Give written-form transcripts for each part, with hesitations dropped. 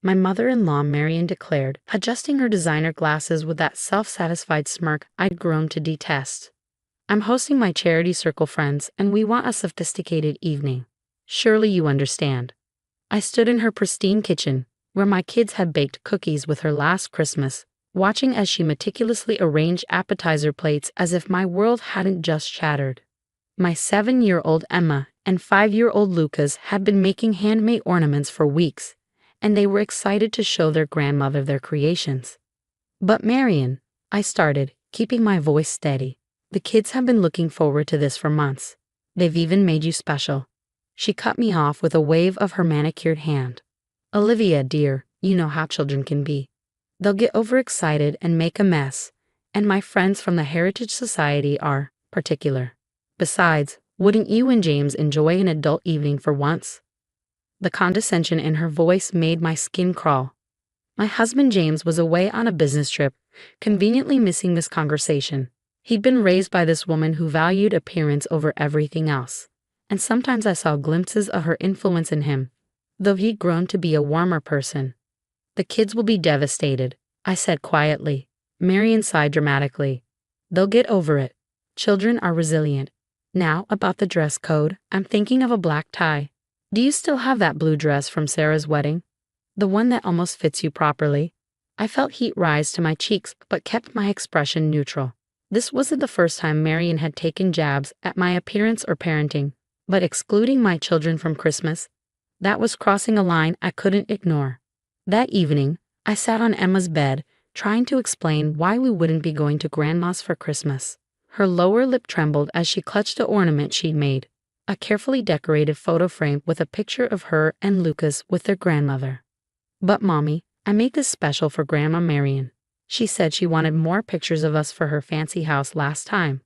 my mother-in-law Marian declared, adjusting her designer glasses with that self-satisfied smirk I'd grown to detest. I'm hosting my charity circle friends, and we want a sophisticated evening. Surely you understand. I stood in her pristine kitchen, where my kids had baked cookies with her last Christmas, watching as she meticulously arranged appetizer plates as if my world hadn't just shattered. My 7-year-old Emma and 5-year-old Lucas had been making handmade ornaments for weeks, and they were excited to show their grandmother their creations. But Marian, I started, keeping my voice steady. The kids have been looking forward to this for months. They've even made you special. She cut me off with a wave of her manicured hand. Olivia, dear, you know how children can be. They'll get overexcited and make a mess, and my friends from the Heritage Society are particular. Besides, wouldn't you and James enjoy an adult evening for once? The condescension in her voice made my skin crawl. My husband James was away on a business trip, conveniently missing this conversation. He'd been raised by this woman who valued appearance over everything else, and sometimes I saw glimpses of her influence in him, though he'd grown to be a warmer person. The kids will be devastated, I said quietly. Marian sighed dramatically. They'll get over it. Children are resilient. Now, about the dress code, I'm thinking of a black tie. Do you still have that blue dress from Sarah's wedding? The one that almost fits you properly? I felt heat rise to my cheeks but kept my expression neutral. This wasn't the first time Marian had taken jabs at my appearance or parenting, but excluding my children from Christmas, that was crossing a line I couldn't ignore. That evening, I sat on Emma's bed, trying to explain why we wouldn't be going to Grandma's for Christmas. Her lower lip trembled as she clutched the ornament she'd made, a carefully decorated photo frame with a picture of her and Lucas with their grandmother. But Mommy, I made this special for Grandma Marian. She said she wanted more pictures of us for her fancy house last time.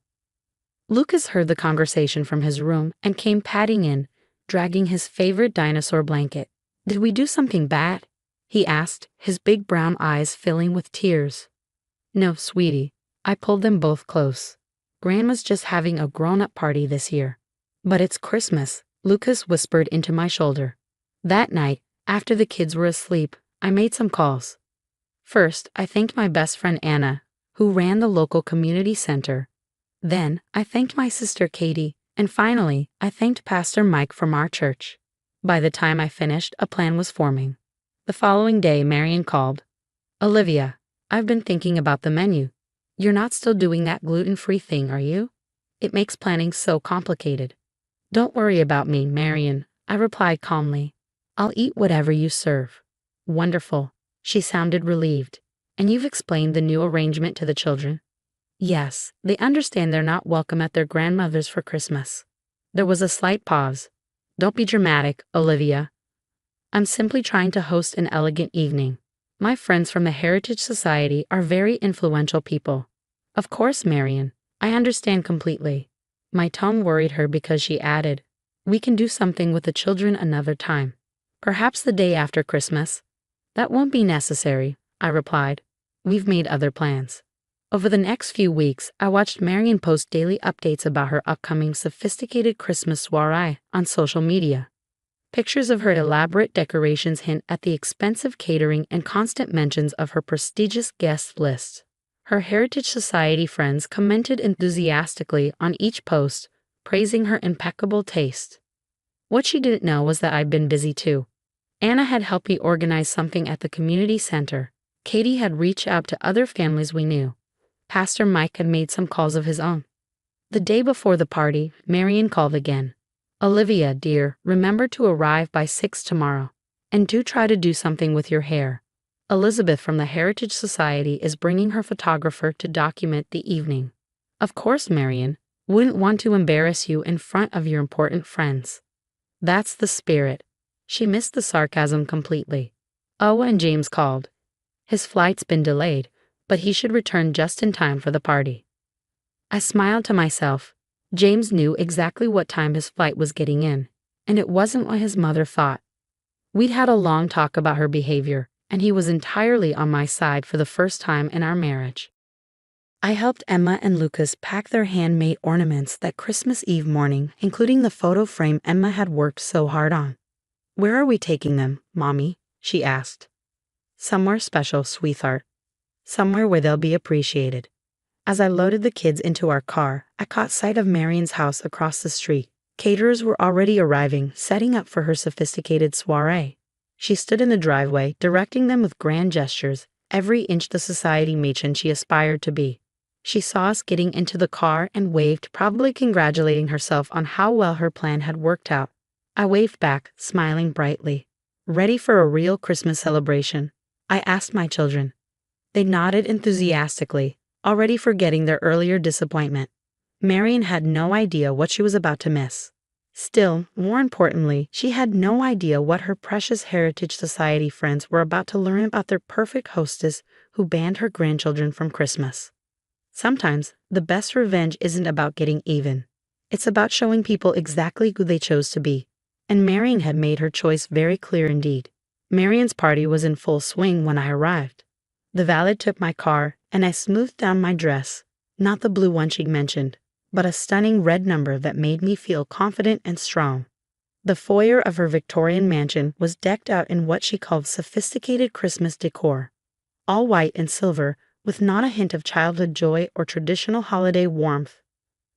Lucas heard the conversation from his room and came padding in, dragging his favorite dinosaur blanket. Did we do something bad? He asked, his big brown eyes filling with tears. No, sweetie. I pulled them both close. Grandma's just having a grown-up party this year. But it's Christmas, Lucas whispered into my shoulder. That night, after the kids were asleep, I made some calls. First, I thanked my best friend Anna, who ran the local community center. Then, I thanked my sister Katie, and finally, I thanked Pastor Mike from our church. By the time I finished, a plan was forming. The following day, Marian called. Olivia, I've been thinking about the menu. You're not still doing that gluten-free thing, are you? It makes planning so complicated. Don't worry about me, Marian, I replied calmly. I'll eat whatever you serve. Wonderful. She sounded relieved. And you've explained the new arrangement to the children? Yes, they understand they're not welcome at their grandmother's for Christmas. There was a slight pause. Don't be dramatic, Olivia. I'm simply trying to host an elegant evening. My friends from the Heritage Society are very influential people. Of course, Marian, I understand completely. My tone worried her because she added, we can do something with the children another time. Perhaps the day after Christmas. That won't be necessary, I replied. We've made other plans. Over the next few weeks, I watched Marian post daily updates about her upcoming sophisticated Christmas soiree on social media. Pictures of her elaborate decorations hint at the expensive catering and constant mentions of her prestigious guest list. Her Heritage Society friends commented enthusiastically on each post, praising her impeccable taste. What she didn't know was that I'd been busy too. Anna had helped me organize something at the community center. Katie had reached out to other families we knew. Pastor Mike had made some calls of his own. The day before the party, Marian called again. Olivia, dear, remember to arrive by 6 tomorrow. And do try to do something with your hair. Elizabeth from the Heritage Society is bringing her photographer to document the evening. Of course, Marian. Wouldn't want to embarrass you in front of your important friends. That's the spirit. She missed the sarcasm completely. Oh, and James called. His flight's been delayed, but he should return just in time for the party. I smiled to myself. James knew exactly what time his flight was getting in, and it wasn't what his mother thought. We'd had a long talk about her behavior, and he was entirely on my side for the first time in our marriage. I helped Emma and Lucas pack their handmade ornaments that Christmas Eve morning, including the photo frame Emma had worked so hard on. Where are we taking them, Mommy? She asked. Somewhere special, sweetheart. Somewhere where they'll be appreciated. As I loaded the kids into our car, I caught sight of Marion's house across the street. Caterers were already arriving, setting up for her sophisticated soiree. She stood in the driveway, directing them with grand gestures, every inch the society matron she aspired to be. She saw us getting into the car and waved, probably congratulating herself on how well her plan had worked out. I waved back, smiling brightly. Ready for a real Christmas celebration? I asked my children. They nodded enthusiastically, already forgetting their earlier disappointment. Marion had no idea what she was about to miss. Still, more importantly, she had no idea what her precious Heritage Society friends were about to learn about their perfect hostess who banned her grandchildren from Christmas. Sometimes, the best revenge isn't about getting even. It's about showing people exactly who they chose to be. And Marion had made her choice very clear indeed. Marion's party was in full swing when I arrived. The valet took my car, and I smoothed down my dress, not the blue one she'd mentioned, but a stunning red number that made me feel confident and strong. The foyer of her Victorian mansion was decked out in what she called sophisticated Christmas decor, all white and silver, with not a hint of childhood joy or traditional holiday warmth.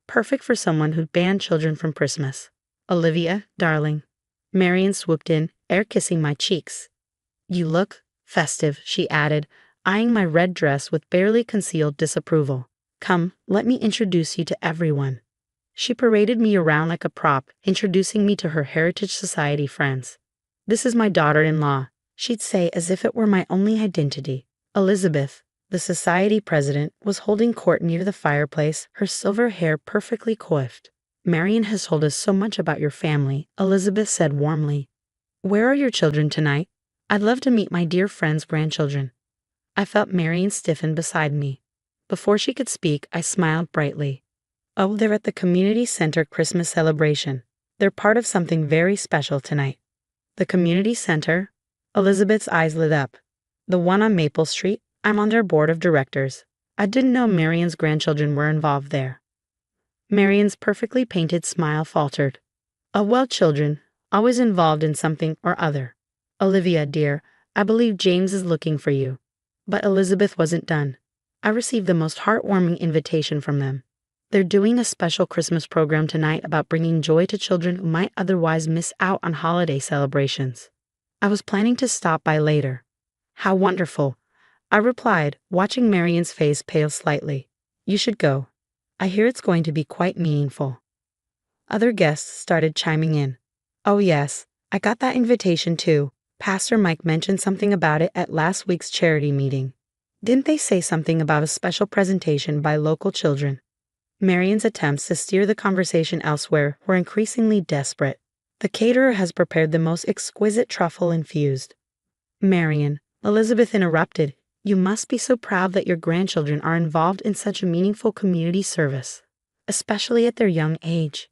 Perfect for someone who'd banned children from Christmas. Olivia, darling. Marion swooped in, air-kissing my cheeks. You look festive, she added, eyeing my red dress with barely concealed disapproval. Come, let me introduce you to everyone. She paraded me around like a prop, introducing me to her Heritage Society friends. This is my daughter-in-law, she'd say as if it were my only identity. Elizabeth, the society president, was holding court near the fireplace, her silver hair perfectly coiffed. Marion has told us so much about your family, Elizabeth said warmly. Where are your children tonight? I'd love to meet my dear friend's grandchildren. I felt Marion stiffen beside me. Before she could speak, I smiled brightly. Oh, they're at the community center Christmas celebration. They're part of something very special tonight. The community center? Elizabeth's eyes lit up. The one on Maple Street? I'm on their board of directors. I didn't know Marion's grandchildren were involved there. Marion's perfectly painted smile faltered. Oh, well, children, always involved in something or other. Olivia, dear, I believe James is looking for you. But Elizabeth wasn't done. I received the most heartwarming invitation from them. They're doing a special Christmas program tonight about bringing joy to children who might otherwise miss out on holiday celebrations. I was planning to stop by later. How wonderful, I replied, watching Marion's face pale slightly. You should go. I hear it's going to be quite meaningful. Other guests started chiming in. Oh yes, I got that invitation too. Pastor Mike mentioned something about it at last week's charity meeting. Didn't they say something about a special presentation by local children? Marion's attempts to steer the conversation elsewhere were increasingly desperate. The caterer has prepared the most exquisite truffle infused. Marion, Elizabeth interrupted, you must be so proud that your grandchildren are involved in such a meaningful community service, especially at their young age.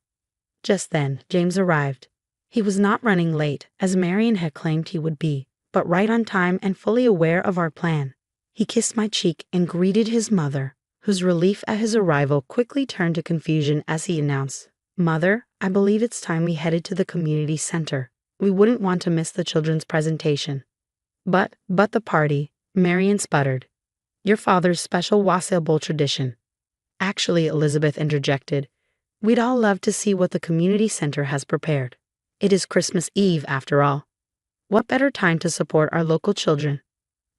Just then, James arrived. He was not running late, as Marion had claimed he would be, but right on time and fully aware of our plan. He kissed my cheek and greeted his mother, whose relief at his arrival quickly turned to confusion as he announced, Mother, I believe it's time we headed to the community center. We wouldn't want to miss the children's presentation. But the party, Marion sputtered. Your father's special wassail tradition. Actually, Elizabeth interjected, we'd all love to see what the community center has prepared. It is Christmas Eve, after all. What better time to support our local children?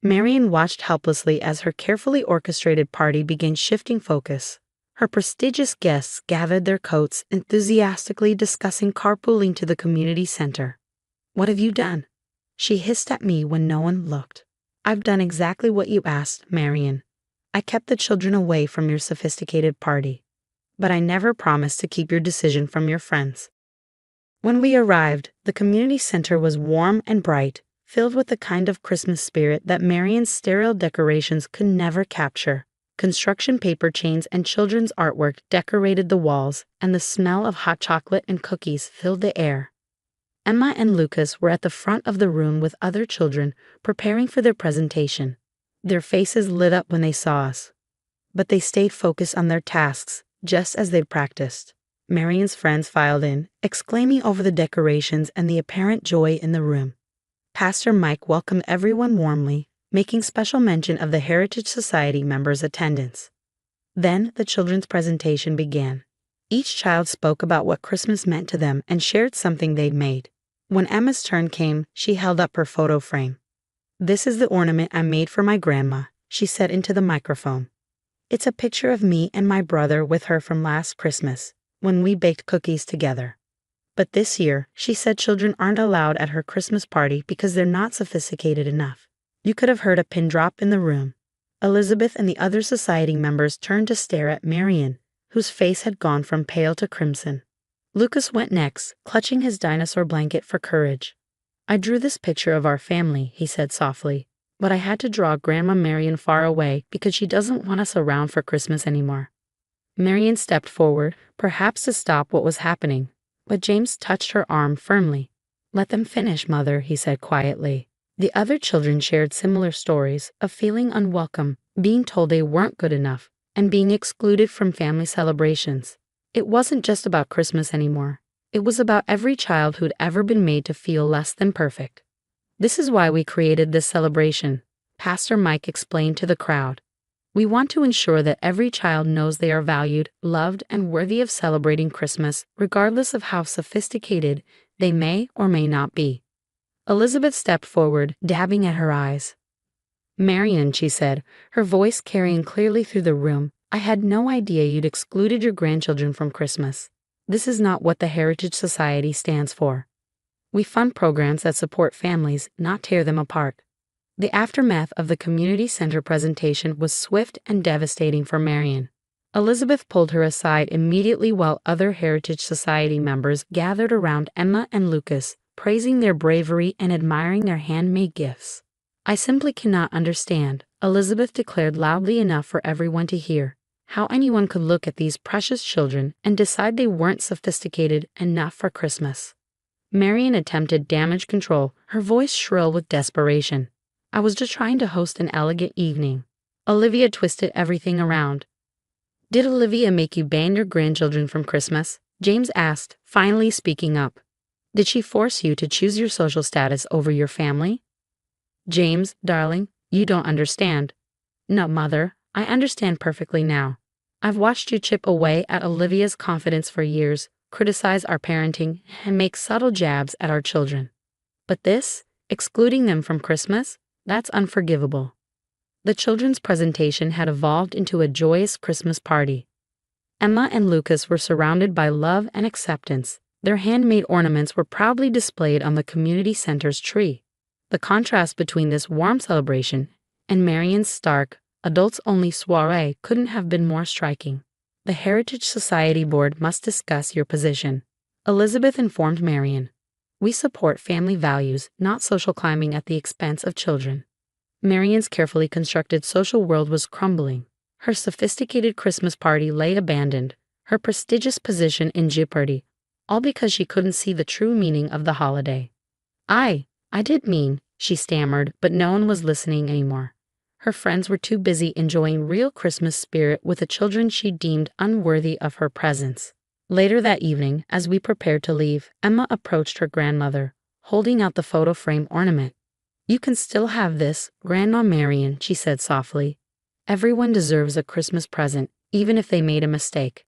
Marion watched helplessly as her carefully orchestrated party began shifting focus. Her prestigious guests gathered their coats, enthusiastically discussing carpooling to the community center. What have you done? She hissed at me when no one looked. I've done exactly what you asked, Marion. I kept the children away from your sophisticated party. But I never promised to keep your decision from your friends. When we arrived, the community center was warm and bright, filled with the kind of Christmas spirit that Marion's sterile decorations could never capture. Construction paper chains and children's artwork decorated the walls, and the smell of hot chocolate and cookies filled the air. Emma and Lucas were at the front of the room with other children, preparing for their presentation. Their faces lit up when they saw us. But they stayed focused on their tasks, just as they'd practiced. Marion's friends filed in, exclaiming over the decorations and the apparent joy in the room. Pastor Mike welcomed everyone warmly, making special mention of the Heritage Society members' attendance. Then the children's presentation began. Each child spoke about what Christmas meant to them and shared something they'd made. When Emma's turn came, she held up her photo frame. "This is the ornament I made for my grandma," she said into the microphone. "It's a picture of me and my brother with her from last Christmas, when we baked cookies together. But this year, she said children aren't allowed at her Christmas party because they're not sophisticated enough." You could have heard a pin drop in the room. Elizabeth and the other society members turned to stare at Marian, whose face had gone from pale to crimson. Lucas went next, clutching his dinosaur blanket for courage. "I drew this picture of our family," he said softly, "but I had to draw Grandma Marian far away because she doesn't want us around for Christmas anymore." Marian stepped forward, perhaps to stop what was happening, but James touched her arm firmly. "Let them finish, Mother," he said quietly. The other children shared similar stories of feeling unwelcome, being told they weren't good enough, and being excluded from family celebrations. It wasn't just about Christmas anymore. It was about every child who'd ever been made to feel less than perfect. "This is why we created this celebration," Pastor Mike explained to the crowd. "We want to ensure that every child knows they are valued, loved, and worthy of celebrating Christmas, regardless of how sophisticated they may or may not be." Elizabeth stepped forward, dabbing at her eyes. "Marian," she said, her voice carrying clearly through the room, "I had no idea you'd excluded your grandchildren from Christmas. This is not what the Heritage Society stands for. We fund programs that support families, not tear them apart." The aftermath of the community center presentation was swift and devastating for Marian. Elizabeth pulled her aside immediately while other Heritage Society members gathered around Emma and Lucas, praising their bravery and admiring their handmade gifts. "I simply cannot understand," Elizabeth declared loudly enough for everyone to hear, "how anyone could look at these precious children and decide they weren't sophisticated enough for Christmas." Marian attempted damage control, her voice shrill with desperation. "I was just trying to host an elegant evening." Olivia twisted everything around. "Did Olivia make you ban your grandchildren from Christmas?" James asked, finally speaking up. "Did she force you to choose your social status over your family?" "James, darling, you don't understand." "No, Mother, I understand perfectly now. I've watched you chip away at Olivia's confidence for years, criticize our parenting, and make subtle jabs at our children. But this, excluding them from Christmas, that's unforgivable." The children's presentation had evolved into a joyous Christmas party. Emma and Lucas were surrounded by love and acceptance. Their handmade ornaments were proudly displayed on the community center's tree. The contrast between this warm celebration and Marian's stark, adults-only soiree couldn't have been more striking. "The Heritage Society Board must discuss your position," Elizabeth informed Marian. "We support family values, not social climbing at the expense of children." Marian's carefully constructed social world was crumbling. Her sophisticated Christmas party lay abandoned, her prestigious position in jeopardy, all because she couldn't see the true meaning of the holiday. I did mean," she stammered, but no one was listening anymore. Her friends were too busy enjoying real Christmas spirit with the children she deemed unworthy of her presence. Later that evening, as we prepared to leave, Emma approached her grandmother, holding out the photo frame ornament. "You can still have this, Grandma Marian," she said softly. "Everyone deserves a Christmas present, even if they made a mistake."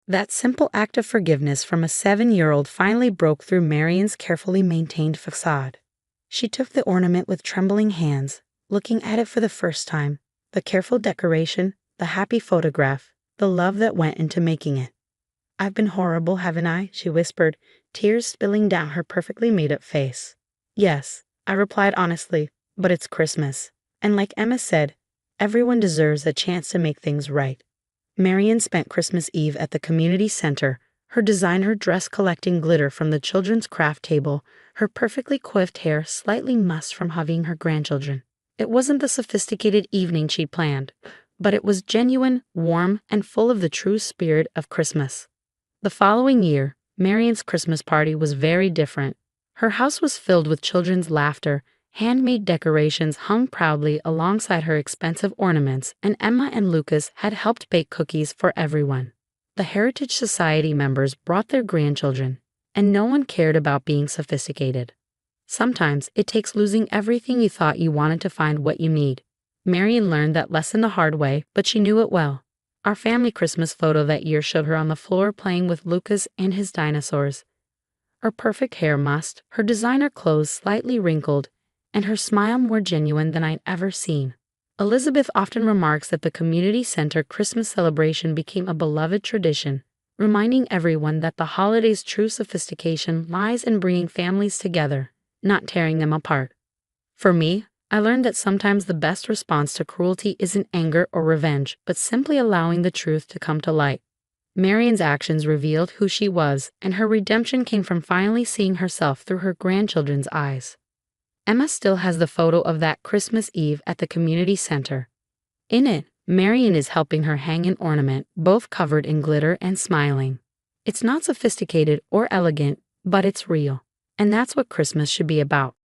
That simple act of forgiveness from a 7-year-old finally broke through Marian's carefully maintained facade. She took the ornament with trembling hands, looking at it for the first time, the careful decoration, the happy photograph, the love that went into making it. "I've been horrible, haven't I?" she whispered, tears spilling down her perfectly made-up face. "Yes," I replied honestly, "but it's Christmas. And like Emma said, everyone deserves a chance to make things right." Marian spent Christmas Eve at the community center, her designer dress collecting glitter from the children's craft table, her perfectly coiffed hair slightly mussed from hugging her grandchildren. It wasn't the sophisticated evening she'd planned, but it was genuine, warm, and full of the true spirit of Christmas. The following year, Marian's Christmas party was very different. Her house was filled with children's laughter, handmade decorations hung proudly alongside her expensive ornaments, and Emma and Lucas had helped bake cookies for everyone. The Heritage Society members brought their grandchildren, and no one cared about being sophisticated. Sometimes it takes losing everything you thought you wanted to find what you need. Marion learned that lesson the hard way, but she knew it well. Our family Christmas photo that year showed her on the floor playing with Lucas and his dinosaurs. Her perfect hair mussed, her designer clothes slightly wrinkled, and her smile more genuine than I'd ever seen. Elizabeth often remarks that the community center Christmas celebration became a beloved tradition, reminding everyone that the holiday's true sophistication lies in bringing families together, not tearing them apart. For me, I learned that sometimes the best response to cruelty isn't anger or revenge, but simply allowing the truth to come to light. Marion's actions revealed who she was, and her redemption came from finally seeing herself through her grandchildren's eyes. Emma still has the photo of that Christmas Eve at the community center. In it, Marion is helping her hang an ornament, both covered in glitter and smiling. It's not sophisticated or elegant, but it's real. And that's what Christmas should be about.